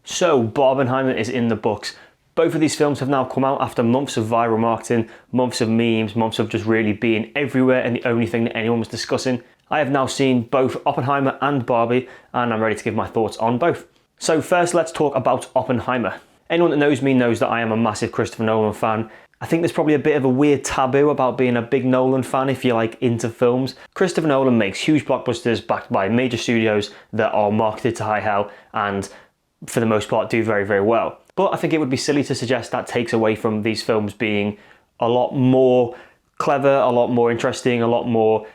So, Oppenheimer is in the books. Both of these films have now come out after months of viral marketing, months of memes, months of just really being everywhere and the only thing that anyone was discussing. I have now seen both Oppenheimer and Barbie, and I'm ready to give my thoughts on both. So first, let's talk about Oppenheimer. Anyone that knows me knows that I am a massive Christopher Nolan fan. I think there's probably a bit of a weird taboo about being a big Nolan fan if you're like into films. Christopher Nolan makes huge blockbusters backed by major studios that are marketed to high hell and for the most part do very, very well. But I think it would be silly to suggest that takes away from these films being a lot more clever, a lot more interesting, a lot more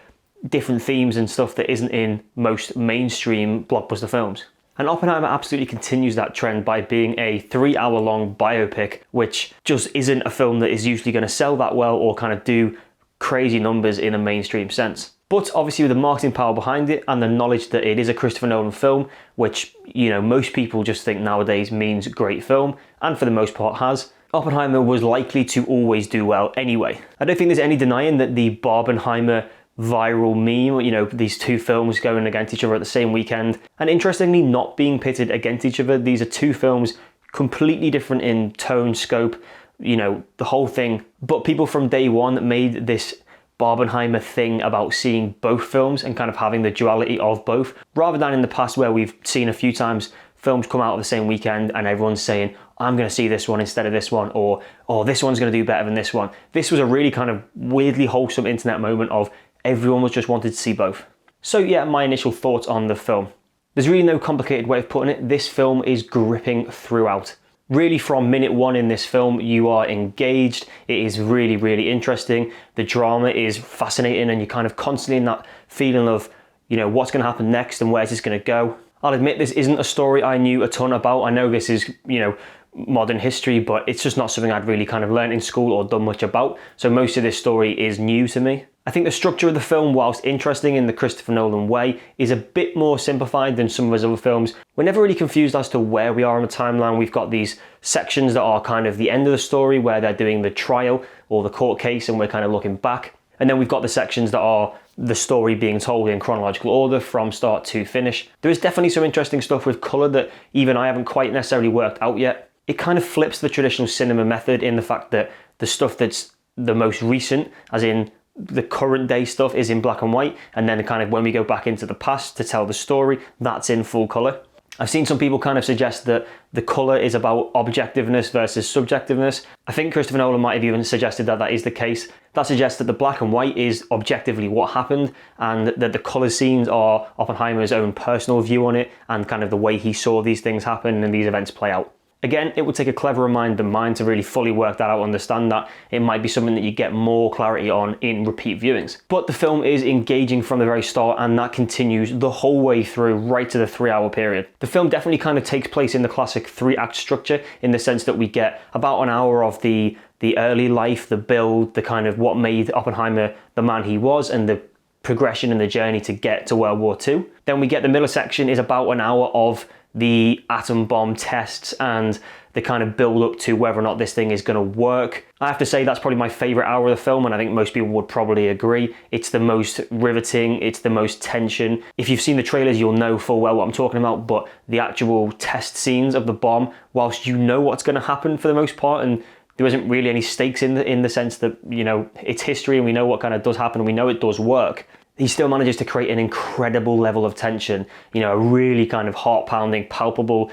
different themes and stuff that isn't in most mainstream blockbuster films. And Oppenheimer absolutely continues that trend by being a 3-hour-long biopic, which just isn't a film that is usually going to sell that well or kind of do crazy numbers in a mainstream sense. But obviously with the marketing power behind it and the knowledge that it is a Christopher Nolan film, which, you know, most people just think nowadays means great film, and for the most part has, Oppenheimer was likely to always do well anyway. I don't think there's any denying that the Barbenheimer viral meme, you know, these two films going against each other at the same weekend, and interestingly not being pitted against each other. These are two films completely different in tone, scope, you know, the whole thing. But people from day one made this Barbenheimer thing about seeing both films and kind of having the duality of both, rather than in the past where we've seen a few times films come out of the same weekend and everyone's saying, I'm going to see this one instead of this one, or this one's going to do better than this one. This was a really kind of weirdly wholesome internet moment of everyone was just wanted to see both. So yeah, my initial thoughts on the film. There's really no complicated way of putting it. This film is gripping throughout. Really from minute one in this film, you are engaged. It is really, really interesting. The drama is fascinating and you're kind of constantly in that feeling of, you know, what's going to happen next and where's this going to go. I'll admit this isn't a story I knew a ton about. I know this is, you know, modern history, but it's just not something I'd really kind of learned in school or done much about. So most of this story is new to me. I think the structure of the film, whilst interesting in the Christopher Nolan way, is a bit more simplified than some of his other films. We're never really confused as to where we are on the timeline. We've got these sections that are kind of the end of the story where they're doing the trial or the court case and we're kind of looking back. And then we've got the sections that are the story being told in chronological order from start to finish. There is definitely some interesting stuff with colour that even I haven't quite necessarily worked out yet. It kind of flips the traditional cinema method in the fact that the stuff that's the most recent, as in the current day stuff, is in black and white, and then kind of when we go back into the past to tell the story, that's in full colour. I've seen some people kind of suggest that the colour is about objectiveness versus subjectiveness. I think Christopher Nolan might have even suggested that that is the case. That suggests that the black and white is objectively what happened and that the colour scenes are Oppenheimer's own personal view on it and kind of the way he saw these things happen and these events play out. Again, it would take a cleverer mind than mine to really fully work that out, understand that. It might be something that you get more clarity on in repeat viewings. But the film is engaging from the very start and that continues the whole way through, right to the 3-hour period. The film definitely kind of takes place in the classic 3-act structure in the sense that we get about an hour of the early life, the build, the kind of what made Oppenheimer the man he was and the progression and the journey to get to World War II. Then we get the middle section is about an hour of the atom bomb tests and the kind of build up to whether or not this thing is going to work. I have to say that's probably my favourite hour of the film and I think most people would probably agree. It's the most riveting, it's the most tension. If you've seen the trailers you'll know full well what I'm talking about, but the actual test scenes of the bomb, whilst you know what's going to happen for the most part and there isn't really any stakes in the sense that, you know, it's history and we know what kind of does happen and we know it does work, he still manages to create an incredible level of tension, you know, a really kind of heart-pounding, palpable,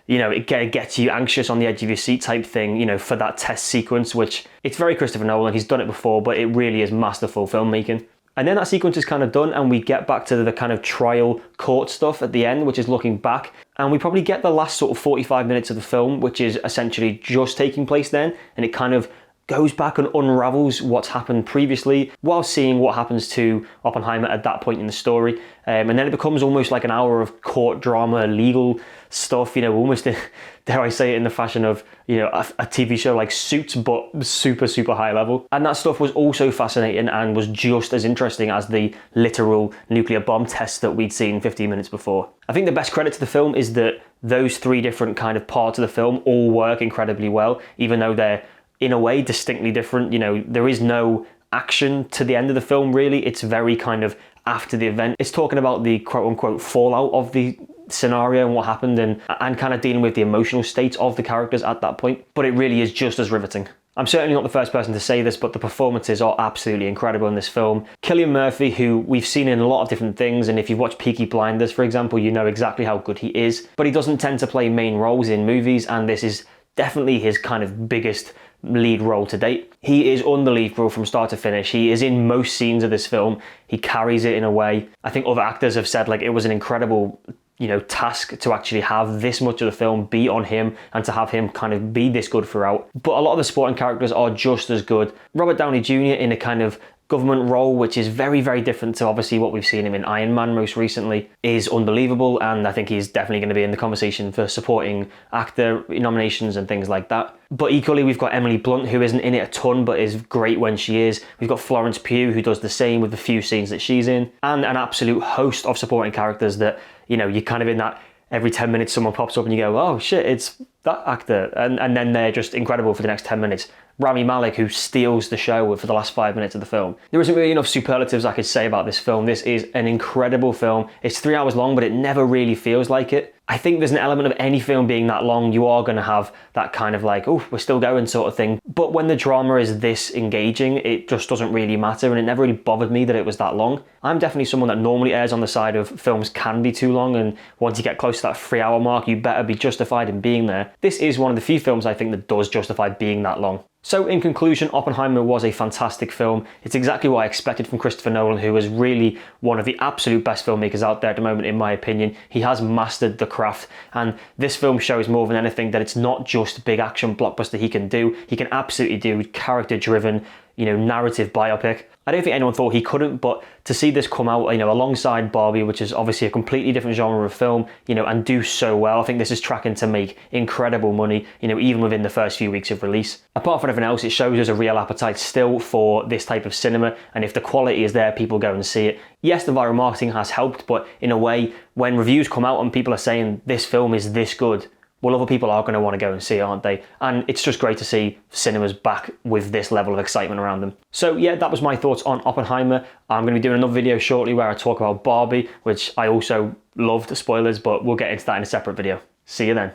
you know, it gets you anxious on the edge of your seat type thing, you know, for that test sequence, which it's very Christopher Nolan, he's done it before, but it really is masterful filmmaking. And then that sequence is kind of done and we get back to the kind of trial court stuff at the end, which is looking back. And we probably get the last sort of 45 minutes of the film, which is essentially just taking place then. And it kind of goes back and unravels what's happened previously while seeing what happens to Oppenheimer at that point in the story. And then it becomes almost like an hour of court drama, legal stuff, you know, almost, dare I say it, in the fashion of, you know, a TV show like Suits, but super, super high level. And that stuff was also fascinating and was just as interesting as the literal nuclear bomb tests that we'd seen 15 minutes before. I think the best credit to the film is that those 3 different kind of parts of the film all work incredibly well, even though they're in a way distinctly different. You know, there is no action to the end of the film really. It's very kind of after the event. It's talking about the quote unquote fallout of the scenario and what happened, and kind of dealing with the emotional state of the characters at that point. But it really is just as riveting. I'm certainly not the first person to say this, but the performances are absolutely incredible in this film. Cillian Murphy, who we've seen in a lot of different things, and if you've watched Peaky Blinders, for example, you know exactly how good he is, but he doesn't tend to play main roles in movies, and this is definitely his kind of biggest lead role to date. He is unbelievable from start to finish. He is in most scenes of this film. He carries it in a way. I think other actors have said like it was an incredible task to actually have this much of the film be on him and to have him kind of be this good throughout. But a lot of the supporting characters are just as good. Robert Downey Jr. in a kind of government role, which is very, very different to obviously what we've seen him in Iron Man most recently, is unbelievable, and I think he's definitely going to be in the conversation for supporting actor nominations and things like that. But equally, we've got Emily Blunt, who isn't in it a ton, but is great when she is. We've got Florence Pugh, who does the same with the few scenes that she's in, and an absolute host of supporting characters that, you're kind of in that every 10 minutes someone pops up and you go, oh shit, it's that actor. And then they're just incredible for the next 10 minutes. Rami Malek, who steals the show for the last 5 minutes of the film. There isn't really enough superlatives I could say about this film. This is an incredible film. It's 3 hours long, but it never really feels like it. I think there's an element of any film being that long, you are going to have that kind of like, oh, we're still going sort of thing. But when the drama is this engaging, it just doesn't really matter, and it never really bothered me that it was that long. I'm definitely someone that normally errs on the side of films can be too long, and once you get close to that 3 hour mark, you better be justified in being there. This is one of the few films I think that does justify being that long. So in conclusion, Oppenheimer was a fantastic film. It's exactly what I expected from Christopher Nolan, who is really one of the absolute best filmmakers out there at the moment, in my opinion. He has mastered the craft, and this film shows more than anything that it's not just a big action blockbuster he can do. He can absolutely do character-driven, narrative biopic. I don't think anyone thought he couldn't, but to see this come out, alongside Barbie, which is obviously a completely different genre of film, and do so well, I think this is tracking to make incredible money, even within the first few weeks of release. Apart from everything else, it shows us a real appetite still for this type of cinema, and if the quality is there, people go and see it. Yes, the viral marketing has helped, but in a way, when reviews come out and people are saying this film is this good, well, other people are going to want to go and see it, aren't they? And it's just great to see cinemas back with this level of excitement around them. So yeah, that was my thoughts on Oppenheimer. I'm going to be doing another video shortly where I talk about Barbie, which I also loved, spoilers, but we'll get into that in a separate video. See you then.